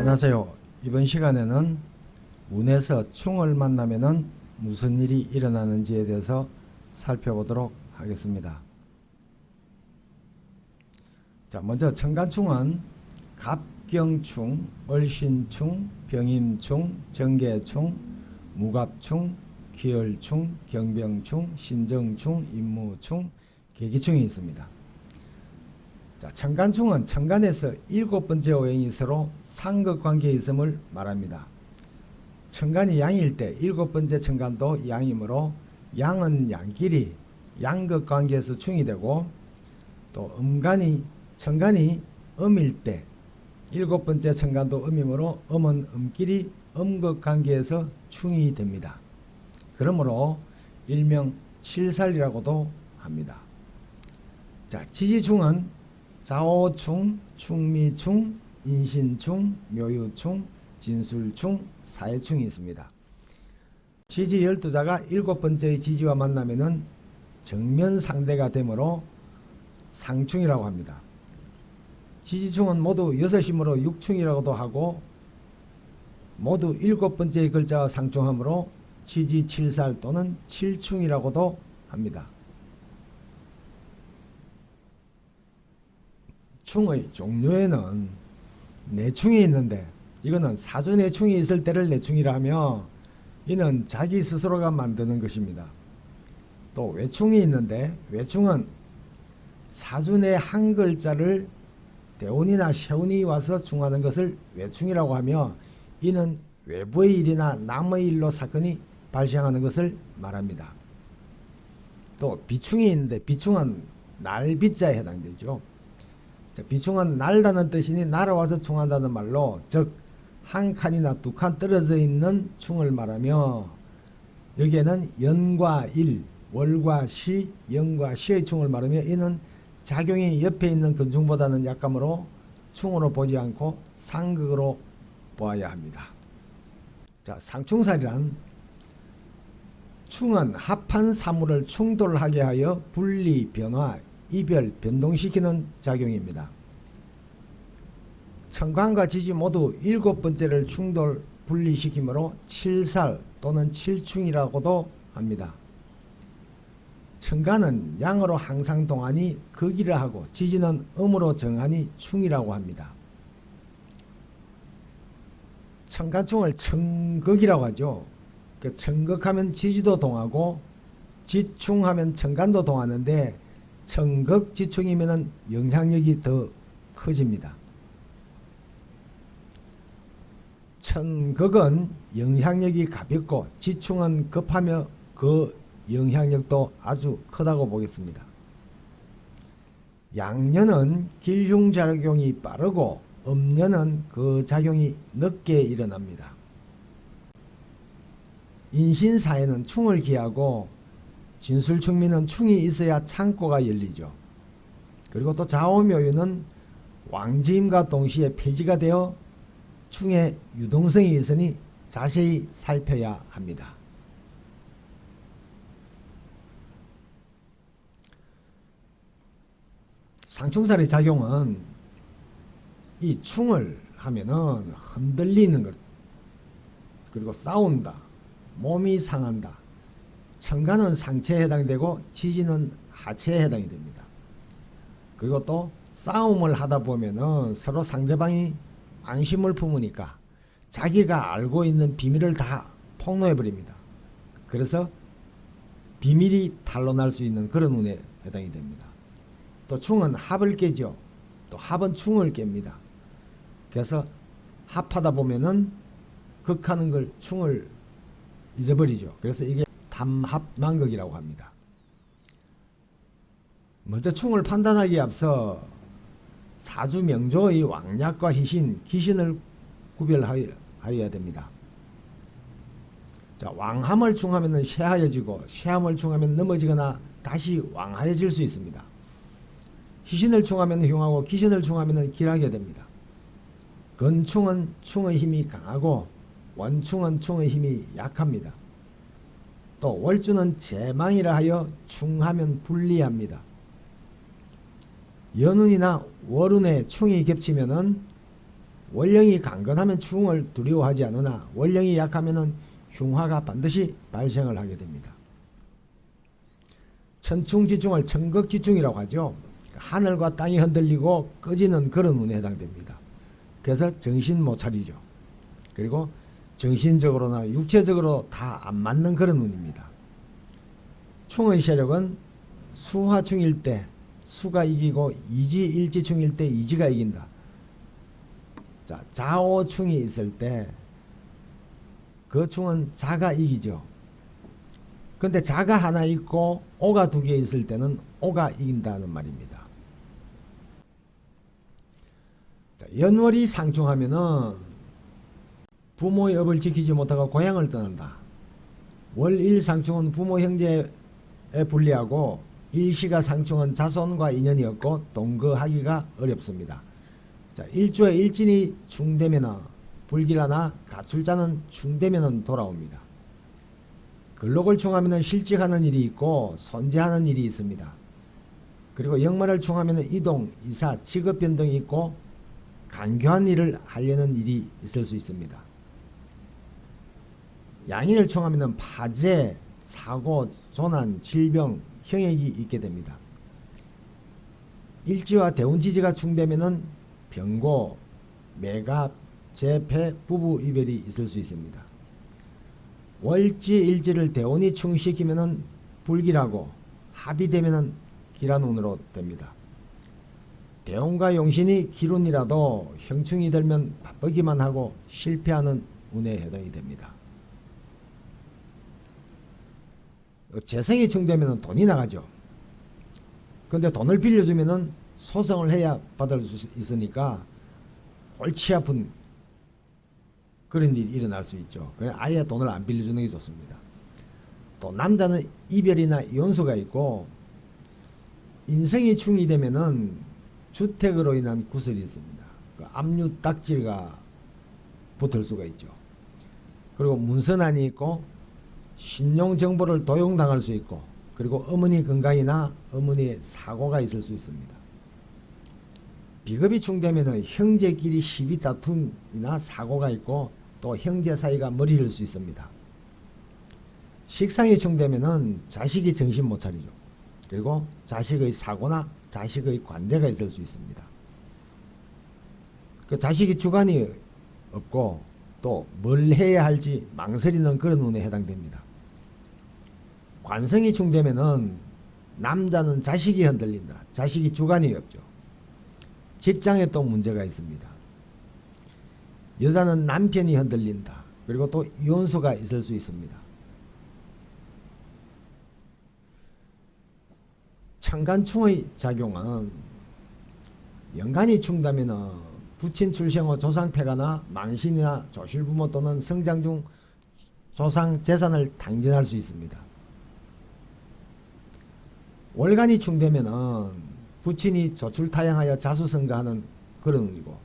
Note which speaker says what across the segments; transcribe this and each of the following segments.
Speaker 1: 안녕하세요. 이번 시간에는 운에서 충을 만나면은 무슨 일이 일어나는지에 대해서 살펴보도록 하겠습니다. 자, 먼저 천간충은 갑경충, 을신충, 병임충, 정계충, 무갑충, 기혈충, 경병충, 신정충, 임무충, 계기충이 있습니다. 자, 천간충은 천간에서 7번째 오행이 서로 상극관계에 있음을 말합니다. 천간이 양일 때 7번째 천간도 양이므로 양은 양끼리 양극관계에서 충이 되고, 또 천간이 음일 때 7번째 천간도 음이므로 음은 음끼리 음극관계에서 충이 됩니다. 그러므로 일명 칠살이라고도 합니다. 자, 지지충은 자오충, 충미충, 인신충, 묘유충, 진술충, 사해충이 있습니다. 지지 12자가 7번째의 지지와 만나면은 정면 상대가 되므로 상충이라고 합니다. 지지충은 모두 6이므로 육충이라고도 하고, 모두 7번째의 글자와 상충하므로 지지 7살 또는 7충이라고도 합니다. 충의 종류에는 내충이 있는데, 이거는 사주내충이 있을 때를 내충이라 하며, 이는 자기 스스로가 만드는 것입니다. 또 외충이 있는데, 외충은 사주내 한 글자를 대운이나 세운이 와서 충하는 것을 외충이라고 하며, 이는 외부의 일이나 남의 일로 사건이 발생하는 것을 말합니다. 또 비충이 있는데, 비충은 날비자에 해당되죠. 비충은 날다는 뜻이니 날아와서 충한다는 말로, 즉 한 칸이나 두 칸 떨어져 있는 충을 말하며, 여기에는 연과 일, 월과 시, 영과 시의 충을 말하며, 이는 작용이 옆에 있는 근충보다는 약하므로 충으로 보지 않고 상극으로 보아야 합니다. 자, 상충살이란 충은 합한 사물을 충돌하게 하여 분리, 변화, 이별, 변동시키는 작용입니다. 천간과 지지 모두 7번째를 충돌, 분리시키므로 칠살 또는 칠충이라고도 합니다. 천간은 양으로 항상 동하니 극이라 하고, 지지는 음으로 정하니 충이라고 합니다. 천간충을 천극이라고 하죠. 천극하면 지지도 동하고, 지충하면 천간도 동하는데, 천극 지충이면 영향력이 더 커집니다. 천극은 영향력이 가볍고, 지충은 급하며 그 영향력도 아주 크다고 보겠습니다. 양년은 길흉작용이 빠르고, 음년은 그 작용이 늦게 일어납니다. 인신사에는 충을 기하고, 진술충미는 충이 있어야 창고가 열리죠. 그리고 또 자오묘유는 왕지임과 동시에 폐지가 되어 충의 유동성이 있으니 자세히 살펴야 합니다. 상충살의 작용은 이 충을 하면은 흔들리는 것, 그리고 싸운다, 몸이 상한다. 천간은 상체에 해당되고, 지지는 하체에 해당이 됩니다. 그리고 또 싸움을 하다 보면은 서로 상대방이 안심을 품으니까 자기가 알고 있는 비밀을 다 폭로해 버립니다. 그래서 비밀이 탄로날 수 있는 그런 운에 해당이 됩니다. 또 충은 합을 깨죠. 또 합은 충을 깹니다. 그래서 합하다 보면은 극하는 걸 충을 잊어버리죠. 그래서 이게 탐합만극이라고 합니다. 먼저 충을 판단하기에 앞서 사주 명조의 왕약과 희신, 기신을 구별하여야 됩니다. 자, 왕함을 충하면 쇠하여지고, 쇠함을 충하면 넘어지거나 다시 왕하여질 수 있습니다. 희신을 충하면 흉하고, 기신을 충하면 길하게 됩니다. 건충은 충의 힘이 강하고, 원충은 충의 힘이 약합니다. 또 월주는 제망이라 하여 충하면 불리합니다. 연운이나 월운에 충이 겹치면은 월령이 강건하면 충을 두려워하지 않으나 월령이 약하면은 흉화가 반드시 발생을 하게 됩니다. 천충지충을 천극지충이라고 하죠. 하늘과 땅이 흔들리고 꺼지는 그런 운에 해당됩니다. 그래서 정신 못 차리죠. 그리고 정신적으로나 육체적으로 다 안 맞는 그런 운입니다. 충의 세력은 수화충일 때 수가 이기고 이지일지충일 때 이지가 이긴다. 자, 자오충이 있을 때 그 충은 자가 이기죠. 근데 자가 하나 있고 오가 두 개 있을 때는 오가 이긴다는 말입니다. 자, 연월이 상충하면은 부모의 업을 지키지 못하고 고향을 떠난다. 월일 상충은 부모 형제에 불리하고 일시가 상충은 자손과 인연이 없고 동거하기가 어렵습니다. 자, 일주에 일진이 충되면은 불길하나 가출자는 충되면은 돌아옵니다. 근록을 충하면은 실직하는 일이 있고 손재하는 일이 있습니다. 그리고 역말을 충하면은 이동, 이사, 직업 변동이 있고 간교한 일을 하려는 일이 있을 수 있습니다. 양인을 충하면은 파재, 사고, 조난, 질병, 형액이 있게 됩니다. 일지와 대운지지가 충되면은 병고, 매갑, 재패, 부부 이별이 있을 수 있습니다. 월지, 일지를 대운이 충시키면은 불길하고 합의되면은 길한 운으로 됩니다. 대운과 용신이 기운이라도 형충이 들면 바쁘기만 하고 실패하는 운에 해당이 됩니다. 재성이 충되면 돈이 나가죠. 근데 돈을 빌려주면은 소송을 해야 받을 수 있으니까 골치 아픈 그런 일이 일어날 수 있죠. 그래서 아예 돈을 안 빌려주는 게 좋습니다. 또 남자는 이별이나 이혼수가 있고 인생이 충이 되면은 주택으로 인한 구설이 있습니다. 그 압류 딱지가 붙을 수가 있죠. 그리고 문선안이 있고 신용 정보를 도용당할 수 있고 그리고 어머니 건강이나 어머니의 사고가 있을 수 있습니다. 비급이 충되면 형제끼리 시비 다툼이나 사고가 있고 또 형제 사이가 머리 잃을 수 있습니다. 식상이 충되면 자식이 정신 못 차리죠. 그리고 자식의 사고나 자식의 관제가 있을 수 있습니다. 그 자식이 주관이 없고 또 뭘 해야 할지 망설이는 그런 운에 해당됩니다. 관성이 충되면은 남자는 자식이 흔들린다. 자식이 주관이 없죠. 직장에 또 문제가 있습니다. 여자는 남편이 흔들린다. 그리고 또 이혼수가 있을 수 있습니다. 천간충의 작용은 연간이 충다면 부친 출생 후 조상폐가나 망신이나 조실부모 또는 성장 중 조상 재산을 당진할 수 있습니다. 월간이 충되면 부친이 조출타양하여 자수성가하는 그런 운이고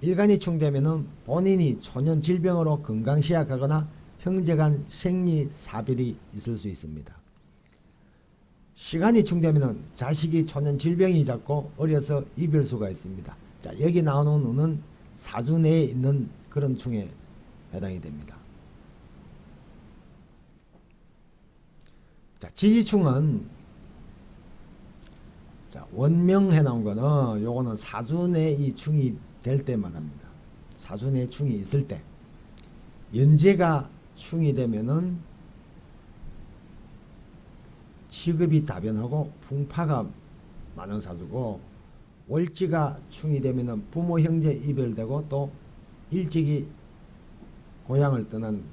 Speaker 1: 일간이 충되면 본인이 초년 질병으로 건강시약하거나 형제간 생리사별이 있을 수 있습니다. 시간이 충되면 자식이 초년 질병이 잦고 어려서 이별수가 있습니다. 자, 여기 나오는 운은 사주 내에 있는 그런 충에 해당이 됩니다. 자, 지지충은 자, 원명해 나온 거는 요거는 사주 내에 이 충이 될 때 말합니다. 사주 내에 충이 있을 때 연재가 충이 되면은 직업이 다변하고 풍파가 많은 사주고 월지가 충이 되면은 부모 형제 이별되고 또 일찍이 고향을 떠나는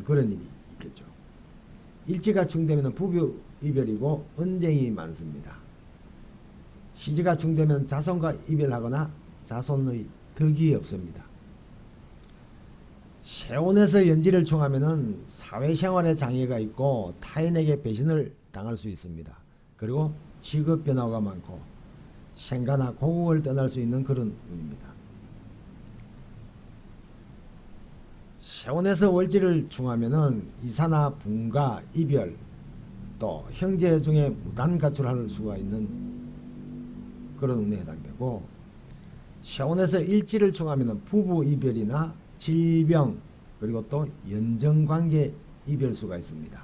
Speaker 1: 그런 일이 있겠죠. 일지가 충되면은 부부 이별이고 언쟁이 많습니다. 시지가 충되면 자손과 이별하거나 자손의 덕이 없습니다. 세운에서 연지를 충하면은 사회생활에 장애가 있고 타인에게 배신을 당할 수 있습니다. 그리고 직업 변화가 많고 생가나 고국을 떠날 수 있는 그런 운입니다. 세운에서 월지를 충하면은 이사나 분가, 이별, 또 형제 중에 무단 가출할 수가 있는 그런 운에 해당되고 체온에서 일지를 충하면 부부 이별이나 질병 그리고 또 연정관계 이별수가 있습니다.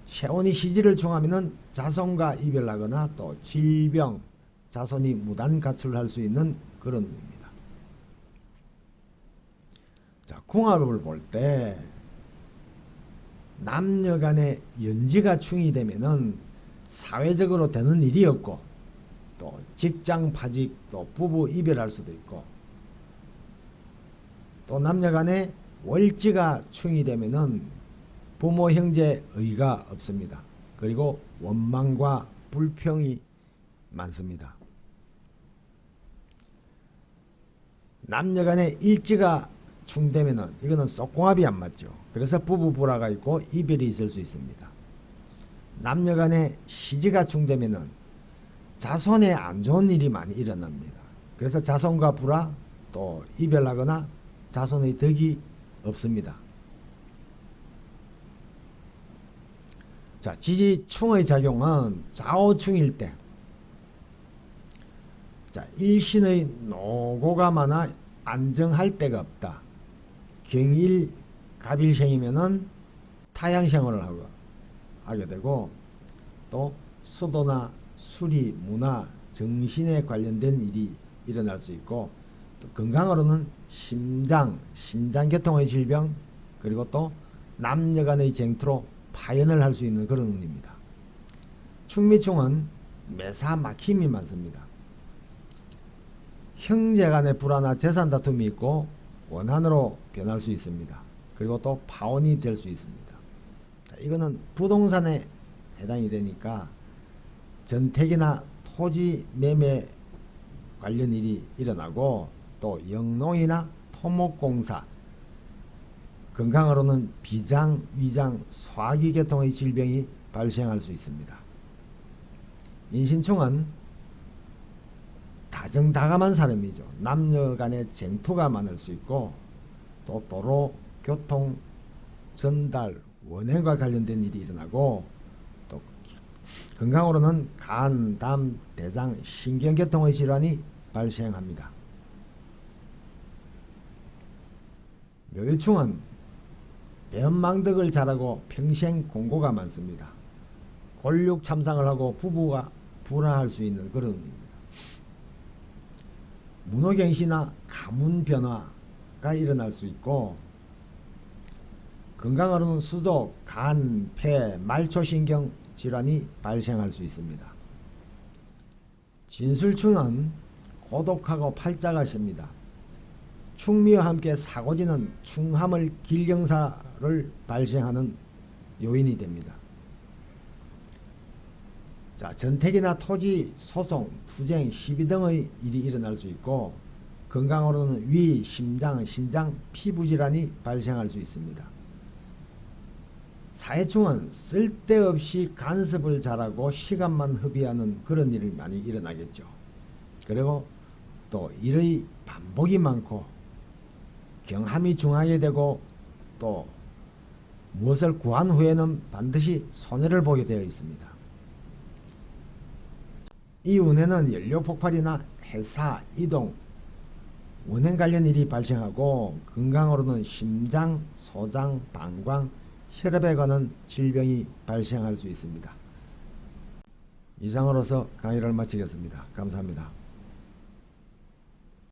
Speaker 1: 체온이 시지를 충하면 자손과 이별하거나 또 질병, 자손이 무단 가출할 수 있는 그런 운입니다. 자, 궁합을 볼 때 남녀 간의 연지가 충이 되면은 사회적으로 되는 일이 없고 또 직장 파직 또 부부 이별할 수도 있고 또 남녀 간의 월지가 충이 되면은 부모 형제 의가 없습니다. 그리고 원망과 불평이 많습니다. 남녀 간의 일지가 충되면은 이거는 쏙궁합이 안 맞죠. 그래서 부부 불화가 있고 이별이 있을 수 있습니다. 남녀 간의 시지가 충되면은 자손에 안 좋은 일이 많이 일어납니다. 그래서 자손과 불화 또 이별하거나 자손의 덕이 없습니다. 자, 지지충의 작용은 좌우충일 때, 자, 일신의 노고가 많아 안정할 데가 없다. 경일 갑일생이면은 타양생활을 하게 되고 또 수도나 수리, 문화, 정신에 관련된 일이 일어날 수 있고 또 건강으로는 심장, 신장계통의 질병 그리고 또 남녀 간의 쟁투로 파연을 할 수 있는 그런 운입니다. 충미충은 매사 막힘이 많습니다. 형제 간의 불화나 재산 다툼이 있고 원한으로 변할 수 있습니다. 그리고 또 파혼이 될 수 있습니다. 자, 이거는 부동산에 해당이 되니까 전택이나 토지 매매 관련 일이 일어나고 또 영농이나 토목공사 건강으로는 비장, 위장, 소화기계통의 질병이 발생할 수 있습니다. 인신충은 다정다감한 사람이죠. 남녀 간의 쟁투가 많을 수 있고 또 도로, 교통, 전달, 원행과 관련된 일이 일어나고 또 건강으로는 간, 담, 대장, 신경계통의 질환이 발생합니다. 묘유충은 배은망덕을 잘하고 평생 공고가 많습니다. 골육 참상을 하고 부부가 불화할 수 있는 그런 운입니다. 문호갱시나 가문 변화가 일어날 수 있고 건강으로는 수도, 간, 폐, 말초신경 질환이 발생할 수 있습니다. 진술충은 고독하고 팔자가십니다. 충미와 함께 사고지는 충함을 길경사를 발생하는 요인이 됩니다. 자, 전택이나 토지, 소송, 투쟁, 시비 등의 일이 일어날 수 있고 건강으로는 위, 심장, 신장, 피부질환이 발생할 수 있습니다. 사회충은 쓸데없이 간섭을 잘하고 시간만 허비하는 그런 일이 많이 일어나겠죠. 그리고 또 일의 반복이 많고 경함이 중하게 되고 또 무엇을 구한 후에는 반드시 손해를 보게 되어 있습니다. 이 운에는 연료 폭발이나 해사, 이동, 원행 관련 일이 발생하고 건강으로는 심장, 소장, 방광, 혈압에 관한 질병이 발생할 수 있습니다. 이상으로서 강의를 마치겠습니다. 감사합니다.